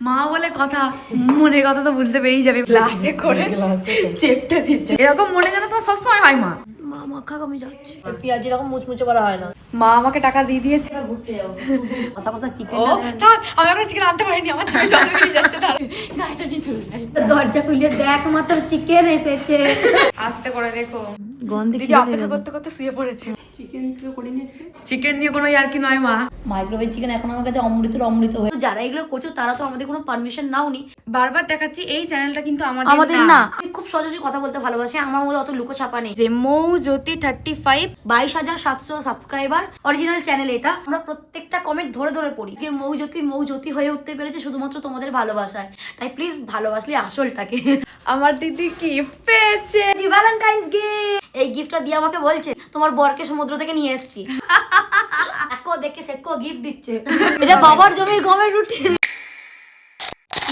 মা বলে কথা, মনের কথা তো বুঝতে পেরেই যাবে। গ্লাসে করে চেপটা দিচ্ছে, এরকম মনে যেন তোমার সবসময় হয়। মা মাখা কমে যাচ্ছে, পেঁয়াজ এরকম মুচমুচে করা হয় না। মা আমাকে টাকা দিয়ে দিয়েছে ঘুরতে যাবো, কষা কষা চিকেন। আমি এখন চিকেন আনতে পারিনি, আমার চোখে জল বেরিয়ে যাচ্ছে। গাড়িটা নিয়ে চলে যাই। দরজা খুলে দেখ মাত্র চিকেন এসেছে। আস্তে করে দেখো, গন্ধে দিদি অপেক্ষা করতে করতে শুয়ে পড়েছে। চিকেন নিয়ে কোনো আর কি নয় মা। মাইক্রোওয়েভ চিকেন এখন আমার কাছে অমৃত হয়ে। যারা এগুলো করছো তারা তো আমাদের কোনো পারমিশন নাওনি। বারবার দেখাচ্ছি এই চ্যানেলটা কিন্তু আমাদের না। আমি খুব সহজে কথা বলতে ভালোবাসি, আমার মধ্যে অত লুকোছাপা নেই। যে মৌ জ্যোতি 35 22,700 সাবস্ক্রাইবার, অরিজিনাল চ্যানেল এটা। আমরা প্রত্যেকটা কমেন্ট ধরে ধরে পড়ি যে মৌ জ্যোতি হয়ে উঠতে পেরেছে শুধুমাত্র তোমাদের ভালোবাসায়। তাই প্লিজ ভালোবাসলে আসলটাকে। আমার দিদি গিফট পেয়েছে, ভ্যালেন্টাইন্স গিফট। এই গিফটটা দিয়ে আমাকে বলছে তোমার বরকে সমুদ্র থেকে নিয়ে এসেছি। দেখে সেকো গিফট দিচ্ছে। এটা বাবার জমির গমের রুটি।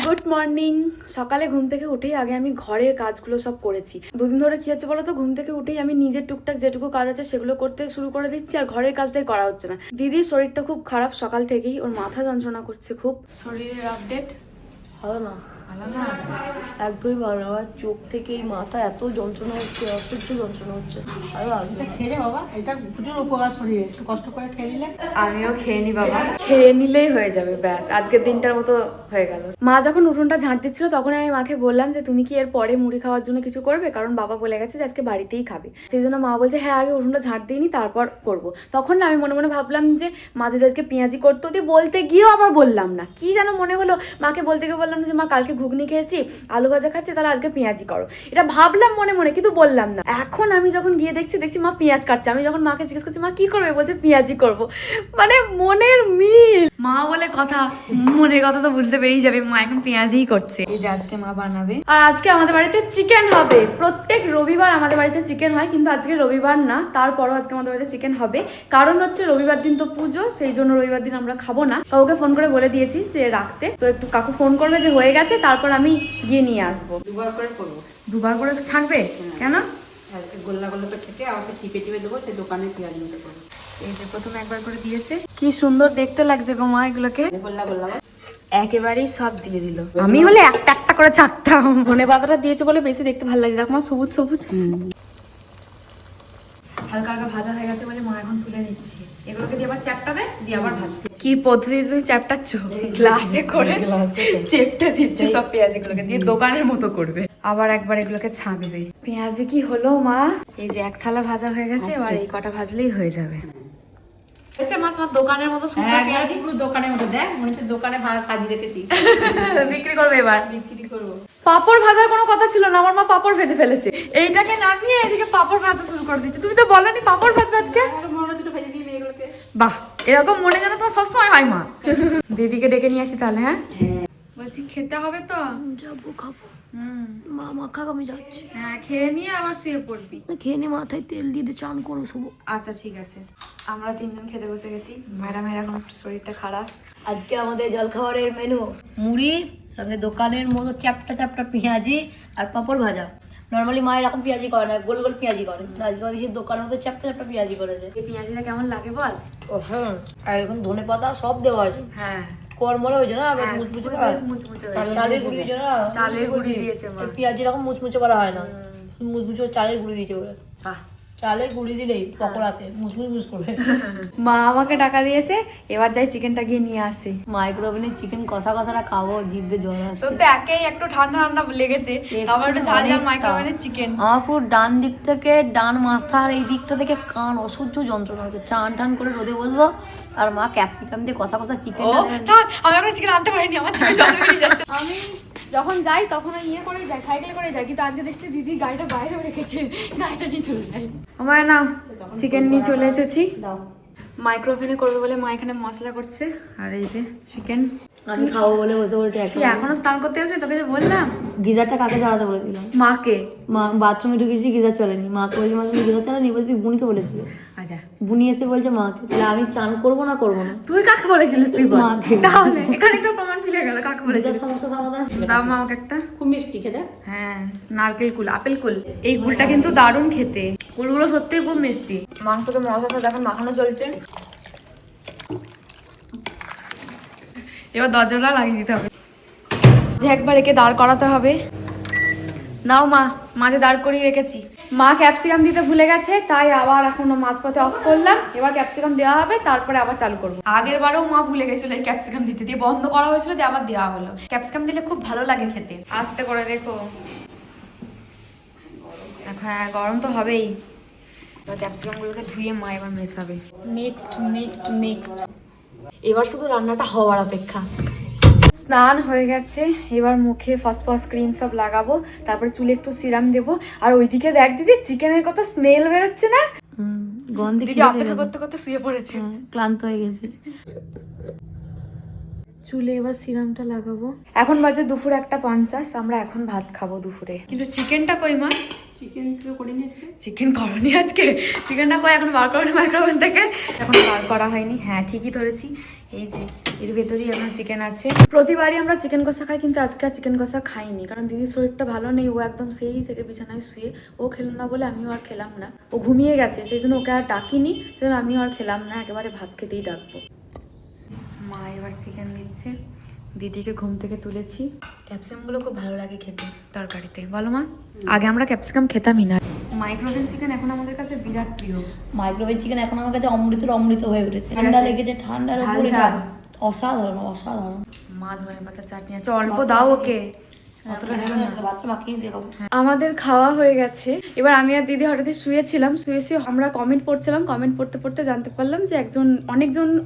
Good morning. সকালে ঘুম থেকে উঠেই আগে আমি ঘরের কাজগুলো সব করেছি। দুদিন ধরে কি হচ্ছে বলো তো, ঘুম থেকে উঠেই আমি নিজের টুকটাক যেটুকু কাজ আছে সেগুলো করতে শুরু করে দিচ্ছি, আর ঘরের কাজটাই করা হচ্ছে না। দিদির শরীরটা খুব খারাপ, সকাল থেকেই ওর মাথা যন্ত্রণা করছে খুব। শরীরের আপডেট ভালো না, একদমই ভালো না। আমার চোখ থেকে এই মাথা এত যন্ত্রণা হচ্ছে, অসহ্য যন্ত্রণা হচ্ছে। আরো খেয়ে বাবা, এটা প্রচুর উপকার শরীরে, একটু কষ্ট করে খেয়ে নিলে। আমিও খেয়ে নি বাবা, খেয়ে নিলেই হয়ে যাবে, ব্যাস আজকের দিনটার মতো হয়ে গেল। মা যখন উঠোনটা ঝাঁট দিচ্ছিল তখন আমি মাকে বললাম যে তুমি কি এর পরে মুড়ি খাওয়ার জন্য কিছু করবে, কারণ বাবা বলে গেছে যে আজকে বাড়িতেই খাবে। সেই জন্য মা বলছে হ্যাঁ আগে উঠোনটা ঝাঁট দিইনি তারপর করবো। তখন না আমি মনে মনে ভাবলাম যে মা যদি আজকে পেঁয়াজি করতো, দিয়ে বলতে গিয়েও আবার বললাম না, কি যেন মনে হলো মাকে বলতে গিয়ে বললাম যে মা কালকে ঘুগনি খেয়েছি, আলু ভাজা খাচ্ছি, তাহলে আজকে পেঁয়াজি করো। এটা ভাবলাম মনে মনে, কিন্তু বললাম না। এখন আমি যখন গিয়ে দেখছি মা পেঁয়াজ কাটছে। আমি যখন মাকে জিজ্ঞেস করছি মা কি করবে, বলছে পেঁয়াজি করবো। মানে মনের মিল। মা বলে কথা, মনের কথা তো বুঝতে পেরেই যাবে। মা এখন পেঁয়াজিই করছে। এই যে আজকে মা বানাবে, আর আজকে আমাদের বাড়িতে চিকেন হবে। প্রত্যেক রবিবার আমাদের বাড়িতে চিকেন হয়, কিন্তু আজকে রবিবার না, তারপরও আজকে আমাদের বাড়িতে চিকেন হবে। কারণ হচ্ছে রবিবার দিন তো পুজো, সেই জন্য রবিবার দিন আমরা খাবো না। কাউকে ফোন করে বলে দিয়েছি যে রাখতে, তো একটু কাকু ফোন করবে যে হয়ে গেছে, তারপর আমি গিয়ে নিয়ে আসবো। দুবার করে করবো। দুবার করে ছাঁকবে কেন? গোল্লা গোল্লা করে থেকে আমাকে টিপে টিপে দেবো, সেই দোকানে পেঁয়াজ মতো করবো। এই যে প্রথমে একবার করে দিয়েছে, কি সুন্দর দেখতে লাগছে গো মা এগুলোকে। গোল্লা গোল্লা একেবারেই সব দিয়ে দিল। আমি হলে একটা একটা করে ছাকতাম। ধনে পাতাটা দিয়েছে বলে বেশি দেখতে ভালো লাগে। দেখো মা সবুজ সবুজ। হালকা হালকা ভাজা হয়ে গেছে বলে মা এখন তুলে নিচ্ছে। এগুলোকে দিয়ে আবার চ্যাপটাবে, দিয়ে আবার ভাজবে। কি পদ্ধতি তুমি চ্যাপটাচ্ছ? গ্লাসে করে চেপটা দিচ্ছে সব পেঁয়াজগুলোকে দিয়ে, দোকানের মতো করবে। আবার একবার এগুলোকে ছাঁকবে। পেঁয়াজি কি হলো মা? এই যে এক থালা ভাজা হয়ে গেছে, এবার এই কটা ভাজলেই হয়ে যাবে। মা তোমার দোকানের মতো পেঁয়াজি, পুরো দোকানের মতো। দেখ মনে হচ্ছে দোকানে সাজিয়ে রেখেছি। বিক্রি করবে এবার। বিক্রি করবো। পাপড় ভাজার কোনো কথা ছিল না, আমার মা পাপড় ভেজে ফেলেছে। এইটাকে নামিয়ে এদিকে পাপড় ভাজা শুরু করে দিচ্ছে। তুমি তো বলনি পাপড় ভাজবে আজকে। বাহ, এরকম মনে যেন তোমার সবসময় হয়। মা দিদিকে ডেকে নিয়ে আসি তাহলে। হ্যাঁ বলছি খেতে হবে তো। যাবো, খাবো। মা মাখা কমে যাচ্ছে। হ্যাঁ খেয়ে নিয়ে আবার শুয়ে পড়বি। খেয়ে নিয়ে মাথায় তেল দিয়ে চান করো শুভ। আচ্ছা ঠিক আছে। আমরা তিনজন খেতে বসে গেছি। ম্যাডামের এখন একটু শরীরটা খারাপ। আজকে আমাদের জলখাবারের মেনু মুড়ি, সঙ্গে দোকানের মতো চ্যাপটা চ্যাপটা পেঁয়াজি আর পাঁপড় ভাজা। নর্মালি মা এরকম পেঁয়াজি করে না, গোল গোল পেঁয়াজি করে। আজকে দেখি দোকানের মতো চ্যাপটা চ্যাপটা পেঁয়াজি করেছে। এই পেঁয়াজিটা কেমন লাগে বল? ও হ্যাঁ, আর এখন ধনে পাতা সব দেওয়া আছে। হ্যাঁ কর্মরা হয়েছে না, মুচমুচে চালের গুঁড়ি দিয়েছে না, চালের গুঁড়ি দিয়েছে মা। পেঁয়াজি এরকম মুচমুচে করা হয় না, মুচমুচে চালের গুঁড়ি দিয়েছে বলে। বাহ, চালের গুঁড়ি দিলেই পকোড়াতে মুচমুচ করবে। মা আমাকে টাকা দিয়েছে, এবার যাই চিকেনটা গিয়ে নিয়ে আসি। মাইক্রোওভেনে চিকেন কষা কষাটা খাবো, জিভে জল আসছে। তো একেই একটু ঠান্ডা ঠান্ডা লেগেছে, আবার একটু ঝাল ঝাল মাইক্রোওভেনের চিকেন। আমার পুরো ডান দিক থেকে, ডান মাথার এই দিকটা থেকে কান অসহ্য যন্ত্রণা হচ্ছে। চান টান করে রোদে বসবো, আর মা ক্যাপসিকাম দিয়ে কষা কষা চিকেন। আমি এখন চিকেন আনতে পারিনি, আমার চোখে জল বেরিয়ে যাচ্ছে। আমি যখন যাই তখন ইয়ে করে যাই, সাইকেল করে যাই, কিন্তু আজকে দেখছি দিদি গাড়িটা বাইরে রেখেছে, গাড়িটা নিয়ে চলে যাই। আমায় না চিকেন নিয়ে চলে এসেছি। মাইক্রোওভেনে করবে বলে মা এখানে মশলা করছে, আর এই যে চিকেন আমি খাবো বলে বসে বলতে এখনো স্নান করতে আসবে, তোকে যে বললাম। গিজারটা কাকে চালাতে বলেছিলাম? মাকে। মা বাথরুমে ঢুকেছি, গিজার চলেনি। মাকে বলছি মা তুমি গিজার চালানি, বলছি বুনিকে বলেছিল। আচ্ছা বুনি এসে বলছে মাকে, তাহলে আমি চান করবো না করবো না? তুই কাকে বলেছিলিস? তুই বল। মাকে। তাহলে এখানে তো প্রমাণ মিলে গেল কাকে বলেছিস। সমস্যা সমাধান। দাও মা আমাকে একটা। খুব মিষ্টি খেতে। হ্যাঁ নারকেল কুল, আপেল কুল। এই কুলটা কিন্তু দারুণ খেতে, কুলগুলো সত্যিই খুব মিষ্টি। মাংসকে মশলার সাথে এখন মাখানো চলছে। এবার দরজাটা লাগিয়ে দিতে হবে, একবার একে দাঁড় করাতে হবে। নাও মা, মাঝে দাঁড় করিয়ে রেখেছি। মা ক্যাপসিকাম দিতে ভুলে গেছে, তাই আবার এখনো মাঝপথে অফ করলাম। এবার ক্যাপসিকাম দেওয়া হবে, তারপরে আবার চালু করবো। আগের বারেও মা ভুলে গেছিল এই ক্যাপসিকাম দিতে, দিয়ে বন্ধ করা হয়েছিল, দিয়ে আবার দেওয়া হলো। ক্যাপসিকাম দিলে খুব ভালো লাগে খেতে। আস্তে করে দেখো, হ্যাঁ গরম তো হবেই। এবার ক্যাপসিকামগুলোকে ধুয়ে মা এবার মেশাবে। মিক্সড। এবার শুধু রান্নাটা হওয়ার অপেক্ষা। স্নান হয়ে গেছে, এবার মুখে ফসফস ক্রিম সব লাগাবো, তারপরে চুলে একটু সিরাম দেবো। আর ওইদিকে দেখ দিদি, চিকেনের কত স্মেল বেরোচ্ছে না? গন্ধে দিদি অপেক্ষা করতে করতে শুয়ে পড়েছে, ক্লান্ত হয়ে গেছে। চুলে এবার সিরামটা লাগাবো। এখন বাজে দুপুর 1:50, আমরা এখন ভাত খাবো দুপুরে। কিন্তু চিকেনটা কই মা? চিকেন তো করিনি আজকে। চিকেন করনি আজকে? চিকেনটা কই এখন বার করো মাইক্রোওভেন থেকে? এখন বার করা হয়নি। হ্যাঁ ঠিকই ধরেছি, এই যে এর ভেতরেই এখন চিকেন আছে। প্রতিবারই আমরা চিকেন কষা খাই, কিন্তু আজকে আর চিকেন কষা খাইনি, কারণ দিদির শরীরটা ভালো নেই। ও একদম সেই থেকে বিছানায় শুয়ে, ও খেলো না বলে আমিও আর খেলাম না। ও ঘুমিয়ে গেছে, সেই জন্য ওকে আর ডাকিনি, সেই জন্য আমিও আর খেলাম না, একেবারে ভাত খেতেই ডাকবো। মা এবার চিকেন দিচ্ছে, দিদিকে ঘুম থেকে তুলেছি। ক্যাপসিকামগুলো খুব ভালো লাগে খেতে তরকারিতে, বলো মা? আগে আমরা ক্যাপসিকাম খেতামই না। মাইক্রোওভেন চিকেন এখন আমাদের কাছে বিরাট প্রিয়। মাইক্রোওয়েভ চিকেন এখন আমার কাছে অমৃত হয়ে উঠেছে। ঠান্ডা লেগেছে, ঠান্ডার ঝাল উপরে ঝাল। অসাধারণ। মা ধনেপাতা চাটনি আছে, অল্প দাও ওকে, অতটা দিও না। ভাতটা মাখিয়ে দিয়ে খাবো। আমাদের খাওয়া হয়ে গেছে। এবার আমি আর দিদি হঠাৎ শুয়েছিলাম, শুয়ে আমরা কমেন্ট পড়ছিলাম। কমেন্ট পড়তে পড়তে জানতে পারলাম যে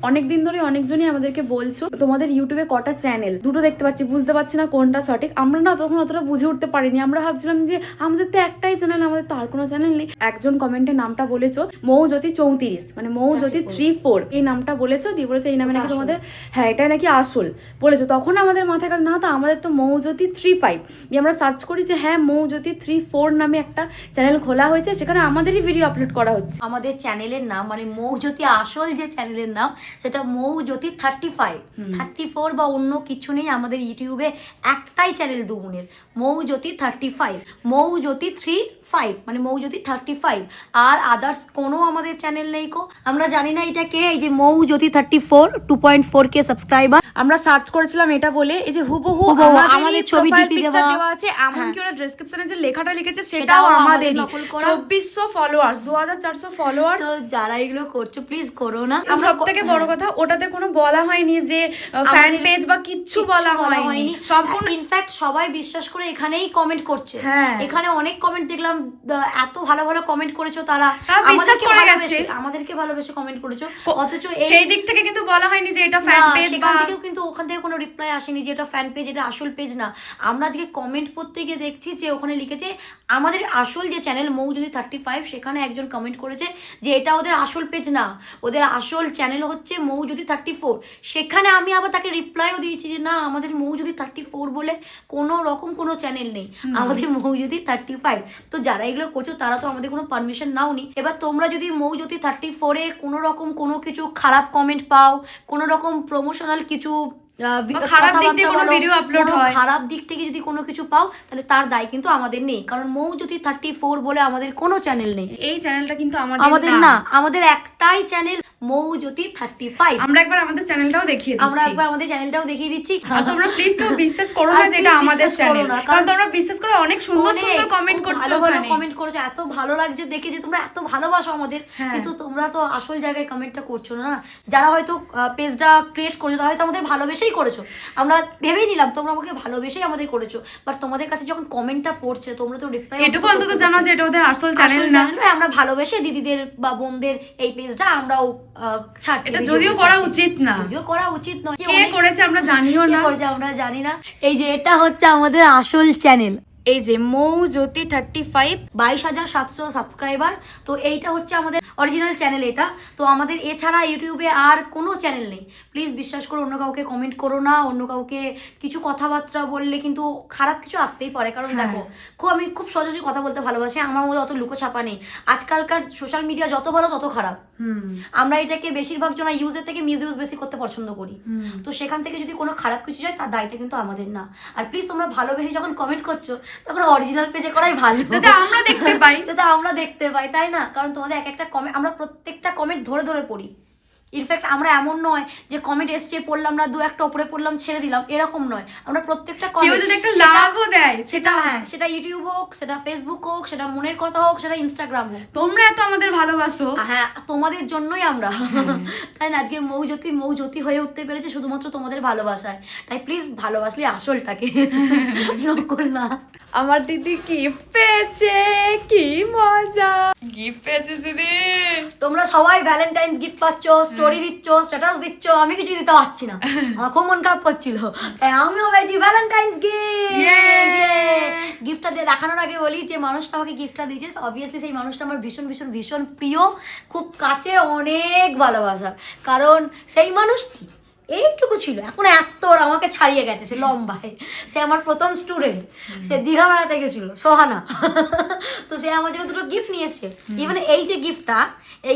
অনেকদিন ধরে অনেকজনই আমাদেরকে বলছো তোমাদের ইউটিউবে কটা চ্যানেল, দুটো দেখতে পাচ্ছি, বুঝতে পারছি না কোনটা সঠিক। আমরা না তখন অতটা বুঝে উঠতে পারিনি, আমরা ভাবছিলাম যে আমাদের তো একটাই চ্যানেল, আমাদের তো আর কোনো চ্যানেল নেই। একজন কমেন্টে নামটা বলেছো মৌজ্যোতি 34, মানে মৌজ্যোতি 34, এই নামটা বলেছো, দিয়ে বলেছো এই নামে নাকি তোমাদের, হ্যাঁ এটা নাকি আসল বলেছো। তখন আমাদের মাথায় কাজ না, তো আমাদের তো মৌজ্যোতি 35। দিয়ে আমরা সার্চ করি যে হ্যাঁ মৌজ্যোতি 34 নামে একটা চ্যানেল খোলা হয়েছে, সেখানে আমাদেরই ভিডিও আপলোড করা হচ্ছে। আমাদের চ্যানেলের নাম মানে মৌজ্যোতি, আসল যে চ্যানেলের নাম সেটা মৌজ্যোতি 34 বা অন্য কিছু নেই। আমাদের ইউটিউবে একটাই চ্যানেল দুগুণের, মৌজ্যোতি 35, মৌজ্যোতি 35 মানে মৌজ্যোতি 35, আর আদার্স কোনো আমাদের চ্যানেল নেই কো। আমরা জানি না এটা কে, এই যে মৌজ্যোতি 34 2.4K সাবস্ক্রাইবার। আমরা সার্চ করেছিলাম এটা বলে, এই যে হুবহু আমাদের ছবি টিপি দেওয়া আছে, এমনকি ওরা ডেসক্রিপশনে যে লেখাটা লিখেছে সেটাও আমাদেরই। 2400 ফলোয়ার্স, 2400 ফলোয়ার্স। তো যারা এগুলো করছো প্লিজ করো না। সবথেকে বড় কথা, ওটাতে কোনো বলা হয়নি যে ফ্যান পেজ বা কিচ্ছু বলা হয়নি, সম্পূর্ণ ইনফ্যাক্ট সবাই বিশ্বাস করে এখানেই কমেন্ট করছে। হ্যাঁ, এখানে অনেক কমেন্ট দেখলাম, এত ভালো ভালো কমেন্ট করেছো, তারা আমাদেরকে ভালোবেসে কমেন্ট করেছো, অথচ সেই দিক থেকে কিন্তু বলা হয়নি যে এটা ফ্যান পেজ, সেখান থেকেও কিন্তু ওখান থেকে কোনো রিপ্লাই আসেনি যে এটা ফ্যান পেজ, এটা আসল পেজ না। আমরা আজকে কমেন্ট পড়তে গিয়ে দেখছি যে ওখানে লিখেছে আমাদের আসল যে চ্যানেল মৌজ্যোতি 35, সেখানে একজন কমেন্ট করেছে যে এটা ওদের আসল পেজ না, ওদের আসল চ্যানেল হচ্ছে মৌজ্যোতি 34। সেখানে আমি আবার তাকে রিপ্লাইও দিয়েছি যে না, আমাদের মৌজ্যোতি 34 বলে কোনো রকম কোনো চ্যানেল নেই, আমাদের মৌজ্যোতি 35। তো যারা এগুলো করছো তারা তো আমাদের কোনো পারমিশন নাওনি। এবার তোমরা যদি মৌজ্যোতি 34-এ কোনো রকম কোনো কিছু খারাপ কমেন্ট পাও, কোনো রকম প্রমোশনাল কিছু খারাপ দিক থেকে যদি কোনো কিছু পাও, তাহলে তার দায় কিন্তু আমাদের নেই, কারণ মৌজ্যোতি 34 বলে আমাদের কোনো চ্যানেল নেই। এই চ্যানেলটা কিন্তু আমাদের না, আমাদের একটাই চ্যানেল মৌজ্যোতি 35। আমরা একবার আমাদের চ্যানেলটাও দেখিয়ে দিচ্ছি, তোমরা প্লিজ তো বিশ্বাস করো না যে এটা আমাদের চ্যানেল, কারণ তোমরা বিশ্বাস করে অনেক সুন্দর সুন্দর কমেন্ট করছো, এত ভালো লাগছে দেখে যে তোমরা এত ভালোবাসো আমাদের, কিন্তু তোমরা তো আসল জায়গায় কমেন্টটা করছো না। যারা হয়তো পেজটা ক্রিয়েট করেছো তারা হয়তো আমাদের ভালোবেসেই করেছো, আমরা ভেবেই নিলাম তোমরা আমাকে ভালোবেসেই আমাদের করেছো, বাট তোমাদের কাছে যখন কমেন্টটা পড়ছে তোমরা তো রিপ্লাই এটুকু অন্তত জানো যে এটা ওদের আসল চ্যানেল না। আমরা ভালোবেসে দিদিদের বা বোনদের এই পেজটা আমরাও ছাড়ছি, এটা যদিও করা উচিত নয়, কে করেছে আমরা জানি না। এই যে এটা হচ্ছে আমাদের আসল চ্যানেল, এই যে মৌজ্যোতি 35, 22,700 সাবস্ক্রাইবার। তো এইটা হচ্ছে আমাদের অরিজিনাল চ্যানেল এটা। তো আমাদের এছাড়া ইউটিউবে আর কোনো চ্যানেল নেই। প্লিজ বিশ্বাস করো, অন্য কাউকে কমেন্ট করো না, অন্য কাউকে কিছু কথাবার্তা বললে কিন্তু খারাপ কিছু আসতেই পারে, কারণ দেখো আমি খুব সহজে কথা বলতে ভালোবাসি, আমার মধ্যে অত লুকোছাপা নেই। আজকালকার সোশ্যাল মিডিয়া যত ভালো তত খারাপ। আমরা এটাকে বেশিরভাগ জন ইউজের থেকে মিসইউজ বেশি করতে পছন্দ করি। তো সেখান থেকে যদি কোনো খারাপ কিছু যায় তার দায়টা কিন্তু আমাদের না। আর প্লিজ তোমরা ভালোবেসে যখন কমেন্ট করছো তখন অরিজিনাল পেজে করাই ভালো, যাতে আমরা দেখতে পাই, তাই না? কারণ তোমাদের এক একটা কমেন্ট, আমরা প্রত্যেকটা কমেন্ট ধরে ধরে পড়ি, ইনফ্যাক্ট আমরা এমন নয় যে কমেন্ট এসছে পড়লাম না, দু একটা উপরে পড়লাম ছেড়ে দিলাম, এরকম নয়। আমরা প্রত্যেকটা কেউ যদি একটা লাভও দেয় সেটা হ্যাঁ, সেটা ইউটিউব হোক, সেটা ফেসবুক হোক, সেটা মনের কথা হোক, সেটা ইনস্টাগ্রাম হোক, তোমরা এত আমাদের ভালোবাসো। হ্যাঁ তোমাদের জন্যই আমরা তাই না আজকে মৌজ্যোতি হয়ে উঠতে পেরেছে শুধুমাত্র তোমাদের ভালোবাসায়। তাই প্লিজ ভালোবাসলে আসলটাকে, নকল না। আমার দিদি গিফট পেয়েছে, কি মজা, গিফট পেয়েছে দিদি। তোমরা সবাই ভ্যালেন্টাইন্স গিফট পাচ্ছ, স্টোরি দিচ্ছ, স্ট্যাটাস দিচ্ছ, আমি কিছু দিতে পারছি না, আমার খুব মন খারাপ করছিল, তাই আমিও পেয়েছি ভ্যালেন্টাইন্স গিফটটা দিয়ে দেখানোর আগে বলি যে মানুষটা আমাকে গিফটটা দিয়েছে, অবভিয়াসলি সেই মানুষটা আমার ভীষণ ভীষণ ভীষণ প্রিয়, খুব কাছের, অনেক ভালোবাসার। কারণ সেই মানুষটি এইটুকু ছিল, এখন এত ওর আমাকে ছাড়িয়ে গেছে, সে লম্বায়, সে আমার প্রথম স্টুডেন্ট, সে দীঘা বেড়াতে গেছিল, সোহানা। তো সে আমার জন্য দুটো গিফট নিয়ে এসছে। ইভেন এই যে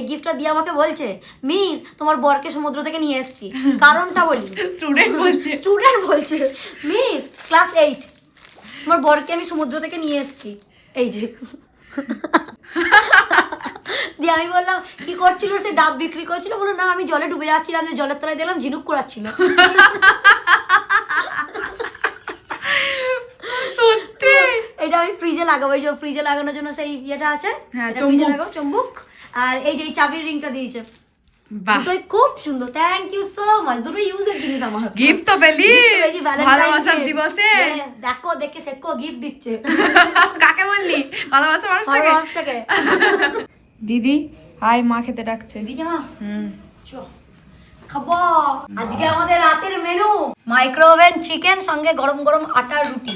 গিফটটা দিয়ে আমাকে বলছে, মিস তোমার বরকে সমুদ্র থেকে নিয়ে এসছি। কারণটা বলি, স্টুডেন্ট বলছে মিস ক্লাস 8 তোমার বরকে আমি সমুদ্র থেকে নিয়ে এসছি, এই যে। দিয়ে আমি বললাম কি করছিল, সে ডাব বিক্রি করছিল, বললো না আমি জলে ডুবে যাচ্ছিলাম, যে জলের তলায় দিলাম ঝিনুক করাচ্ছিল। সত্যি এটা আমি ফ্রিজে লাগাবো, এই যে ফ্রিজে লাগানোর জন্য সেই ইয়েটা আছে, হ্যাঁ, এটা ফ্রিজে লাগাবো, চুম্বক। আর এই যে এই চাবির রিংটা দিয়েছে, দুটোই খুব সুন্দর, থ্যাংক ইউ সো মাচ। দুটো ইউজের জিনিস আমার, গিফট তো পেলি ভালোবাসার দিবসে। দেখো দেখে শেখো, গিফট দিচ্ছে। কাকে বললি ভালোবাসা মানুষটাকে? দিদি আয়, মা খেতে ডাকছে। দিদি মা খাবো। আজকে আমাদের রাতের মেনু মাইক্রোওভেন চিকেন, সঙ্গে গরম গরম আটার রুটি।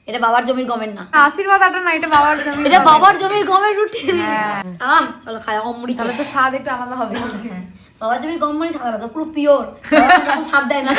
এটা বাবার জমির গমের না, আশীর্বাদ আটা না, এটা বাবার জমি, এটা বাবার জমির গমের রুটি। চলো খাই অমৃত, তাহলে তো স্বাদ একটু আলাদা হবে। বাবার জমির গম মানে সাদা, পুরো পিওর, স্বাদ দেয় না।